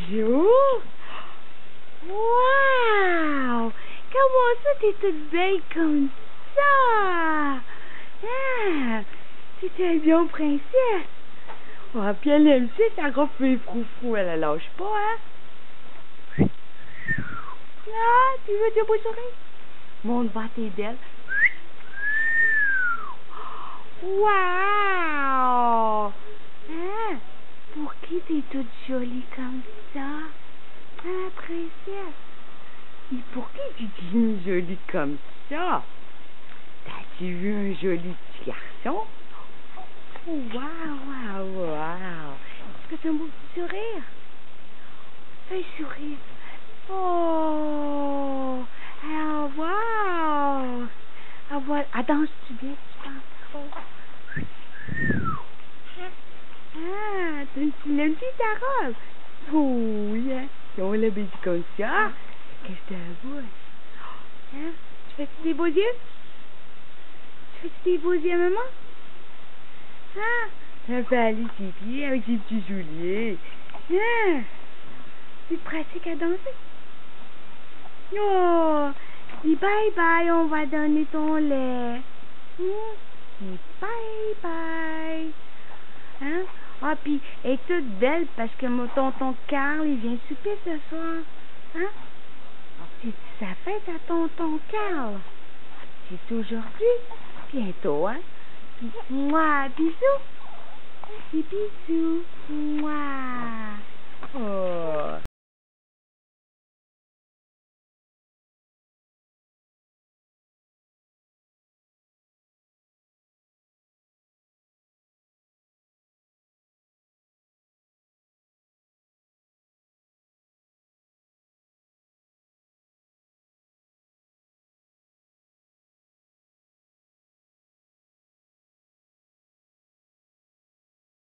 Bonjour! Wow! Comment ça, t'es toute belle comme ça? Ah! T'es tellement princesse! Oh, puis elle aime ça, sa robe fait froufrou, elle la lâche pas, hein? Ah, tu veux dire beau sourire? Montre voir tes belles. Wow! Ah! Pour qui t'es toute jolie comme ça? Ah, princesse! Et pour qui tu dis jolie comme ça? T'as-tu vu un joli petit garçon? Oh, wow! Est-ce que t'as un beau petit sourire? Fais un sourire. Oh! Ah, wow! Ah, voilà. Ah, danses-tu bien, tu penses? Oh. Ah, t'aimes ta robe? Oh, oui, hein? Si on l'a baisé comme ça, qu'est-ce que t'as à bouche? Hein? Tu fais-tu des beaux yeux? Tu fais-tu des beaux yeux, maman? Ah, ça fait aller ses pieds avec ses petits souliers. Ah, tu te pratiques à danser? Oh, dis bye-bye, on va donner ton lait. Dis bye-bye. Hein? Ah, puis, elle est toute belle parce que mon tonton Carl, il vient souper ce soir. Hein? C'est sa fête à tonton Carl. C'est aujourd'hui. Bientôt, hein? Mouah, bisous. Des bisous. Mouah. Oh.